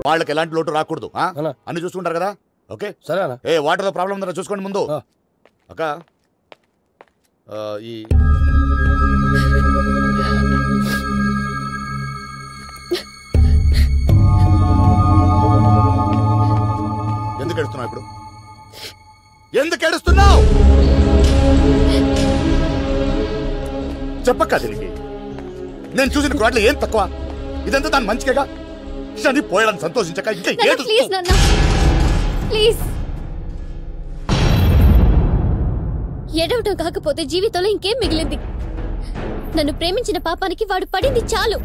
వాళ్ళకి ఎలాంటి లోటు రాకూడదు. అన్ని చూసుకుంటారు కదా? ఓకే సరే. వాటర్లో ప్రాబ్లం ఉందా చూసుకోండి ముందు. అక్క ఈ ఎందుకు ఏడుస్తున్నావు ఇప్పుడు? ఎందుకు ఏడుస్తున్నావు చెప్పక్క. దీనికి నేను చూసిన క్వాట్లో ఏం తక్కువ? ఇదంతా దాని మంచిగా శని పోయాలని సంతోషించక ఇంకా ఏడవటం కాకపోతే జీవితంలో ఇంకేం మిగిలింది? నన్ను ప్రేమించిన పాపానికి వాడు పడింది చాలు.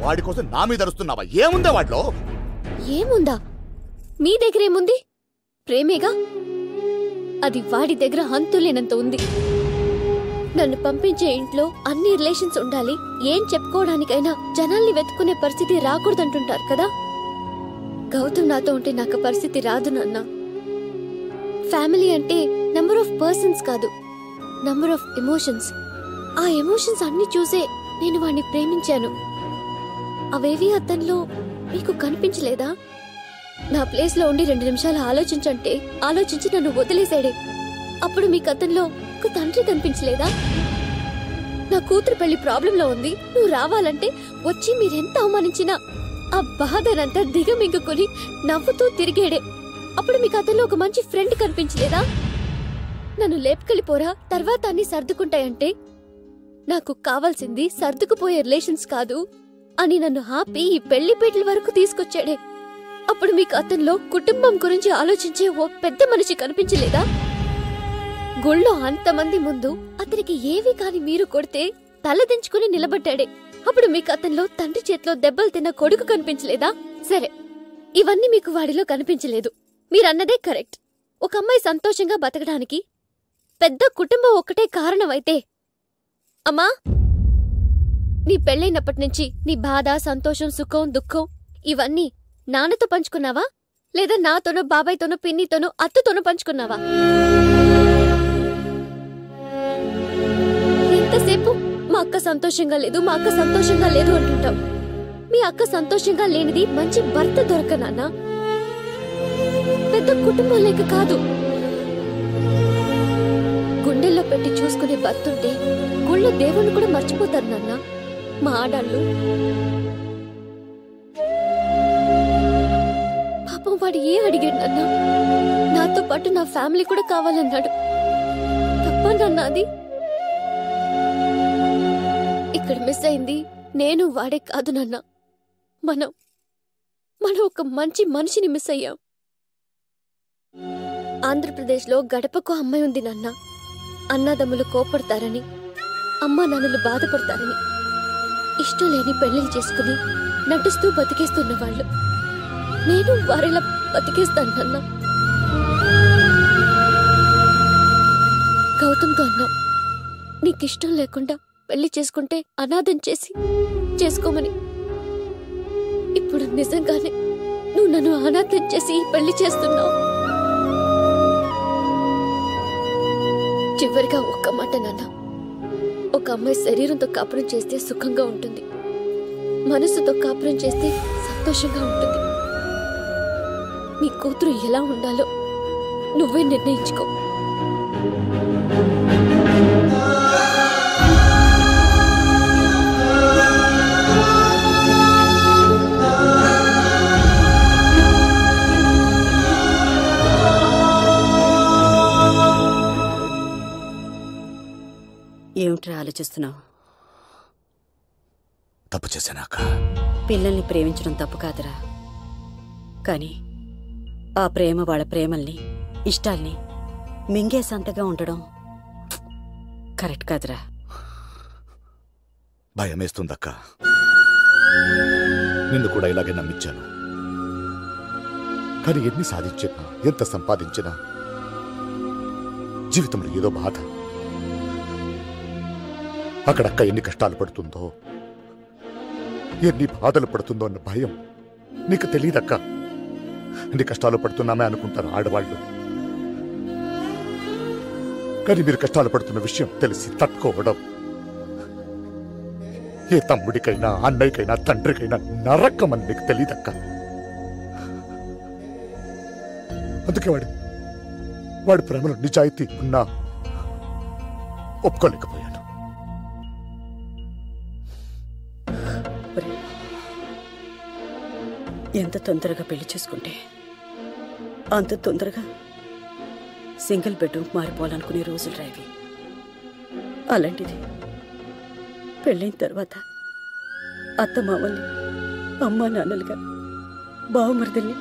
వాడి కోసం నా మీద అరుస్తున్నావా? ఏముందా వాడిలో? ఏముందా? మీ దగ్గర ఏముంది? ప్రేమేగా. అది వాడి దగ్గర అంతులేనంత ఉంది. నన్ను పంపించే ఇంట్లో అన్ని రిలేషన్స్ ఉండాలి, ఏం చెప్పుకోవడానికైనా జనాల్ని వెతుక్కునే పరిస్థితి రాకూడదంటుంటారు కదా. గౌతమ్ నాతో ఉంటే నాకు పరిస్థితి రాదు నాన్న. ఫ్యామిలీ అంటే నంబర్ ఆఫ్ పర్సన్స్ కాదు, నంబర్ ఆఫ్ ఎమోషన్స్. ఆ ఎమోషన్స్ అన్ని చూసే నేను వాణ్ణి ప్రేమించాను. అవేవి అతనిలో మీకు కనిపించలేదా? నా ప్లేస్ లో ఉండి 2 నిమిషాలు ఆలోచించి నన్ను వదిలేశాడే. అప్పుడు మీకు అతనిలో ఒక తండ్రి కనిపించలేదా? నా కూతురు పెళ్లి ప్రాబ్లంలో ఉంది, నువ్వు రావాలంటే వచ్చి మీరెంత అవమానించినా ఆ బాధనంతా దిగమింగుకుని నవ్వుతూ తిరిగేడే. అప్పుడు మీకు అతనిలో ఒక మంచి ఫ్రెండ్ కనిపించలేదా? నన్ను లేపుకెళ్ళిపోరా, తర్వాత అన్ని సర్దుకుంటాయంటే నాకు కావాల్సింది సర్దుకుపోయే రిలేషన్స్ కాదు అని నన్ను ఆపి ఈ పెళ్లి పీటల వరకు తీసుకొచ్చాడే. అప్పుడు మీకు అతనిలో కుటుంబం గురించి ఆలోచించే ఓ పెద్ద మనిషి కనిపించలేదా? గుళ్ళో అంతమంది ముందు అతనికి ఏవి కాని మీరు కొడితే తలదించుకుని నిలబడ్డాడే. అప్పుడు మీకు అతనిలో తండ్రి చేతిలో దెబ్బలు తిన్న కొడుకు కనిపించలేదా? సరే, ఇవన్నీ మీకు వాడిలో కనిపించలేదు. మీరన్నదే కరెక్ట్. ఒక అమ్మాయి సంతోషంగా బతకడానికి పెద్ద కుటుంబం ఒక్కటే కారణమైతే, అమ్మా నీ పెళ్ళైనప్పటి నుంచి నీ బాధ, సంతోషం, సుఖం, దుఃఖం ఇవన్నీ నాన్నతో పంచుకున్నావా, లేదా నాతోనో, బాబాయ్తోనో, పిన్నితోనో, అత్తతోనో పంచుకున్నావా? ఎంతసేపు మా అక్క సంతోషంగా లేదు అంటుంటావు. మీ అక్క సంతోషంగా లేనిది మంచి భర్త దొరకనాన్న, పెద్ద కుటుంబం లేక కాదు. గుండెల్లో పెట్టి చూసుకునే భర్తుంటే గుళ్ళో దేవుణ్ణి కూడా మర్చిపోతారు నాన్న మా ఆడాళ్ళు. పాపం వాడు అడిగాడు నాన్న, నాతో పాటు నా ఫ్యామిలీ కూడా కావాలన్నాడు. తప్ప నాన్న అది? ఇక్కడ మిస్ అయింది నేను వాడే కాదు నాన్న, మనం ఒక మంచి మనిషిని మిస్ అయ్యాం. ఆంధ్రప్రదేశ్లో గడపకు అమ్మాయి ఉంది నాన్న. అన్నదమ్ములు కోపడతారని, అమ్మా నాన్నలు బాధపడతారని ఇష్టం లేని పెళ్లిళ్ళు చేసుకుని నటిస్తూ బతికేస్తున్న వాళ్ళు. నేను వారిలా బతికేస్తాను నాన్న. గౌతమ్తో అన్నా, నీకిష్టం లేకుండా పెళ్లి చేసుకుంటే అనాథం చేసుకోమని. ఇప్పుడు నిజంగానే నువ్వు నన్ను అనాథం చేసి పెళ్లి చేస్తున్నావు. చివరిగా ఒక్క మాట నాన్న, ఒక అమ్మాయి శరీరంతో కాపురం చేస్తే సుఖంగా ఉంటుంది, మనసుతో కాపురం చేస్తే సంతోషంగా ఉంటుంది. నీ కూతురు ఎలా ఉండాలో నువ్వే నిర్ణయించుకో. ఏమిట్రా ఆలోచిస్తున్నావు? తప్పు చేశానాక. పిల్లల్ని ప్రేమించడం తప్పు కాదురా, కానీ ఆ ప్రేమ వాళ్ళ ప్రేమల్ని, ఇష్టాల్ని మింగేసంతగా ఉండడం కరెక్ట్ కాదురా. భయమేస్తుందక్క. నిన్ను కూడా ఇలాగే నమ్మించాను, కానీ ఎన్ని సాధించినా, ఎంత సంపాదించినా జీవితంలో ఏదో బాధ. అక్కడక్క ఎన్ని కష్టాలు పడుతుందో, ఎన్ని బాధలు పడుతుందో అన్న భయం నీకు తెలియదక్క. ఎన్ని కష్టాలు పడుతున్నామే అనుకుంటారు ఆడవాళ్ళు, కానీ మీరు కష్టాలు పడుతున్న విషయం తెలిసి తట్టుకోవడం ఏ తమ్ముడికైనా అన్నయ్యకైనా తండ్రికైనా నరకమని నీకు తెలియదక్క. అందుకే వాడి ప్రేమలో నిజాయితీ ఉన్నా ఒప్పుకోలేకపోయాను. ఎంత తొందరగా పెళ్లి చేసుకుంటే అంత తొందరగా సింగిల్ బెడ్రూమ్ మారిపోవాలనుకునే రోజులు రావి. అలాంటిది పెళ్ళైన తర్వాత అత్త మామల్ని అమ్మా నాన్నలుగా, బావమరదల్ని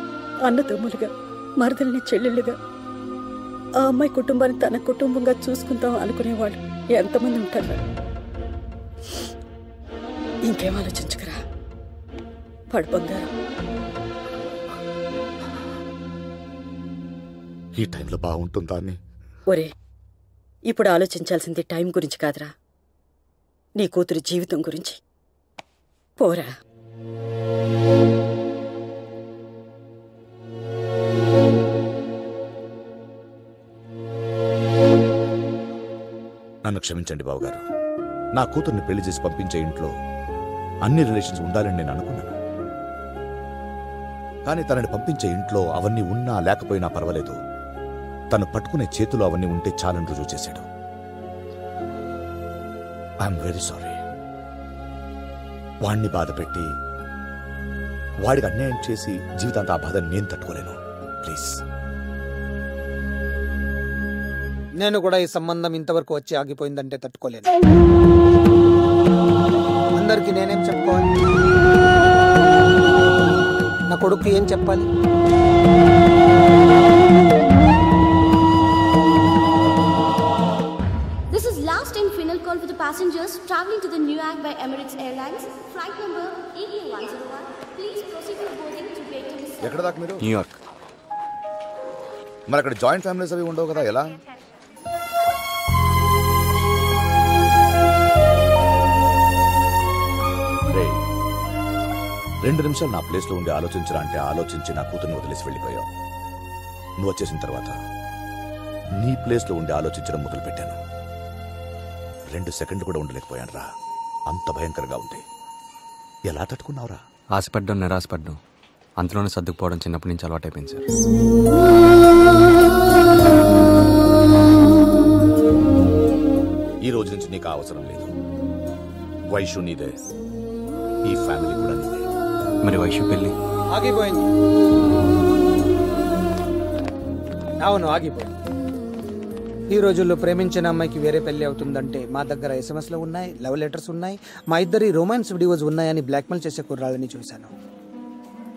అన్నదమ్ములుగా, మరదల్ని చెల్లెళ్ళుగా, ఆ అమ్మాయి కుటుంబాన్ని తన కుటుంబంగా చూసుకుందాం అనుకునేవాళ్ళు ఎంతమంది ఉంటారు. ఇంకేం ఆలోచించుకురా పడు బంగారం. ఈ టైంలో బాగుంటుందా అని. ఒరే, ఇప్పుడు ఆలోచించాల్సింది టైం గురించి కాదురా, నీ కూతురు జీవితం గురించి. పోరా. నన్ను క్షమించండి బావగారు. నా కూతుర్ని పెళ్లి చేసి పంపించే ఇంట్లో అన్ని రిలేషన్స్ ఉండాలని నేను అనుకున్నాను. కానీ తనని పంపించే ఇంట్లో అవన్నీ ఉన్నా లేకపోయినా పర్వాలేదు, తను పట్టుకునే చేతులు అవన్నీ ఉంటే చాలని రుజువు చేశాడు. I'm very sorry. వాణ్ణి బాధ పెట్టి వాడికి అన్యాయం చేసి జీవితాంత ఆ బాధ నేను తట్టుకోలేను. ప్లీజ్. నేను కూడా ఈ సంబంధం ఇంతవరకు వచ్చి ఆగిపోయిందంటే తట్టుకోలేను. అందరికి నేనేం చెప్పుకోవాలి? నా కొడుకు ఏం చెప్పాలి? This is last and final call for the passengers traveling to the Newark by Emirates Airlines. Flight number ETA101. Please proceed to boarding to gate number 7. ఎక్కడ దాకా మీరు? న్యూయార్క్. మరి అక్కడ జాయింట్ ఫ్యామిలీస్ అవి ఉండవు కదా, ఎలా? రెండు నిమిషాలు నా ప్లేస్లో ఉండి ఆలోచించరా అంటే ఆలోచించి నా కూతుర్ని వదిలేసి వెళ్ళిపోయావు. నువ్వు వచ్చేసిన తర్వాత నీ ప్లేస్లో ఉండి ఆలోచించడం మొదలు పెట్టాను. 2 సెకండ్లు కూడా ఉండలేకపోయాను రా, అంత భయంకరంగా ఉంది. ఎలా తట్టుకున్నావురా? ఆశపడ్డం నిరాశపడ్డం అంతలోనే సర్దుకుపోవడం చిన్నప్పటి నుంచి అలవాటైపోయింది సార్. ఈ రోజు నుంచి నీకు అవసరం లేదు. వైషు నీదే, ఈ ఫ్యామిలీ కూడా నీదే. మరి వైషు పెళ్ళి ఆగిపోయింది. అవును, ఆగిపోయింది. ఈ రోజుల్లో ప్రేమించిన అమ్మాయికి వేరే పెళ్లి అవుతుందంటే మా దగ్గర SMS ఉన్నాయి, లవ్ లెటర్స్ ఉన్నాయి, మా ఇద్దరి రొమాన్స్ వీడియోస్ ఉన్నాయని బ్లాక్మెయిల్ చేసే కుర్రాళ్ళని చూశాను.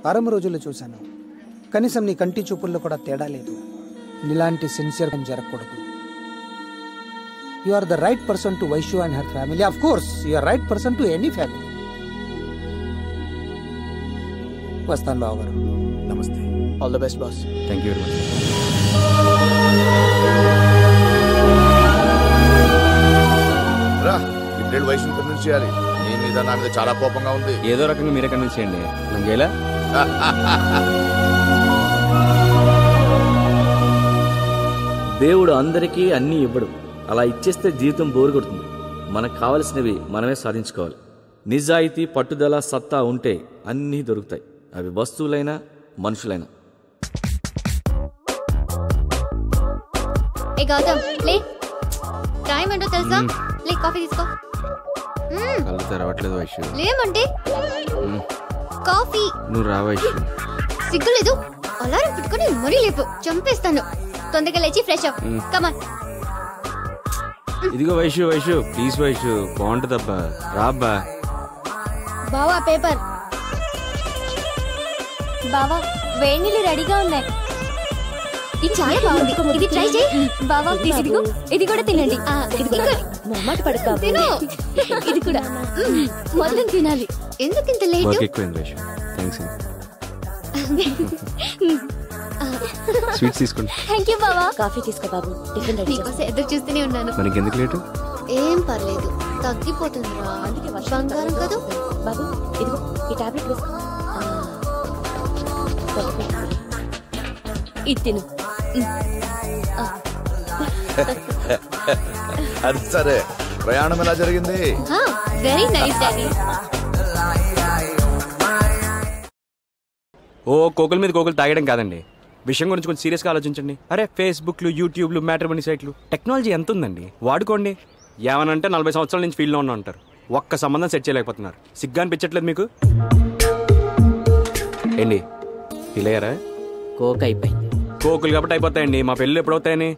వారం రోజుల్లో చూశాను. కనీసం నీ కంటి చూపుల్లో కూడా తేడా లేదు. ఇలాంటి సిన్సియర్ జరగకూడదు. You are the right person to Vaishu and her family. Of course you are right person to any family. వస్తాను బావగారు. నమస్తే. All the best boss. Thank you very much. రా, ఇప్పుడు వైషుని కన్విన్స్ చేయాలి. నీ మీద నా మీద చాలా కోపంగా ఉంది. ఏదో రకంగా మీరే కన్విన్స్ చేయండి. నాకు చేయలే. దేవుడు అందరికీ అన్నీ ఇవ్వడు. అలా ఇచ్చేస్తే జీవితం బోరు కొడుతుంది. మనకు కావలసినవి మనమే సాధించుకోవాలి. నిజాయితీ, పట్టుదల, సత్తా ఉంటే అన్నీ దొరుకుతాయి. అవి వస్తువులైనా మనుషులైనా. ఏ గౌతమ్, లే. టైం ఏంటో తెలుసా? లే, కాఫీ తీసుకో. కళ్ళు తెరవట్లేదు వైషు. లేమంటే కాఫీ. నువ్వు రా వైషు. సిగ్గులేదు? అలారం పెట్టుకుని మరీ లేపు, చంపేస్తాను. తొందరగా లేచి ఫ్రెష్ అప్. కమాన్. ఇదిగో వైషు, వైషు ప్లీజ్ వైషు, బాగుంటుందబ్బా, రాబ్బా. బావా పేపర్. బావా వేడి నీళ్ళు రెడీగా ఉన్నాయి. ఇది చాలా బాగుంది, ఇది ట్రై చేయి. బావా ప్లీజ్ ఇదిగో, ఇది కూడా తినండి. మాట పడతా. తిను, ఇది కూడా మొత్తం తినాలి. ఎందుకు ఇంత లేట్? వర్క్ ఎక్కువైంది వైషు. థ్యాంక్స్. స్వీట్స్ తీసుకోండి. థ్యాంక్ యూ బావా. కాఫీ తీసుకో బాబు, టిఫిన్ రెడీ. నీకోసం ఎదురు చూస్తూనే ఉన్నాను. మనకి ఎందుకు లేటు? ఏం పర్లేదు, తగ్గిపోతుందిరా. అందుకే బంగారం కదా బాబు. ఇదిగో ఈ టాబ్లెట్ వేసుకో. ఇది తిను. అది సరే, ప్రయాణం ఎలా జరిగింది? Very nice daddy. ఓ కోకుల మీద కోకులు తాగడం కాదండి, విషయం గురించి కొంచెం సీరియస్గా ఆలోచించండి. అరే ఫేస్బుక్లు, యూట్యూబ్లు, మ్యాట్రిమోనీ సైట్లు, టెక్నాలజీ ఎంత ఉందండి, వాడుకోండి. ఏమనంటే 40 సంవత్సరాల నుంచి ఫీల్డ్లో ఉన్నా ఉంటారు, ఒక్క సంబంధం సెట్ చేయలేకపోతున్నారు. సిగ్గా అనిపించట్లేదు మీకు? ఏంటి ఫీల్ అయ్యారా? కోక్ అయిపోయింది. కోకులు కాబట్టి అయిపోతాయండి, మా పెళ్ళి ఎప్పుడవుతాయని.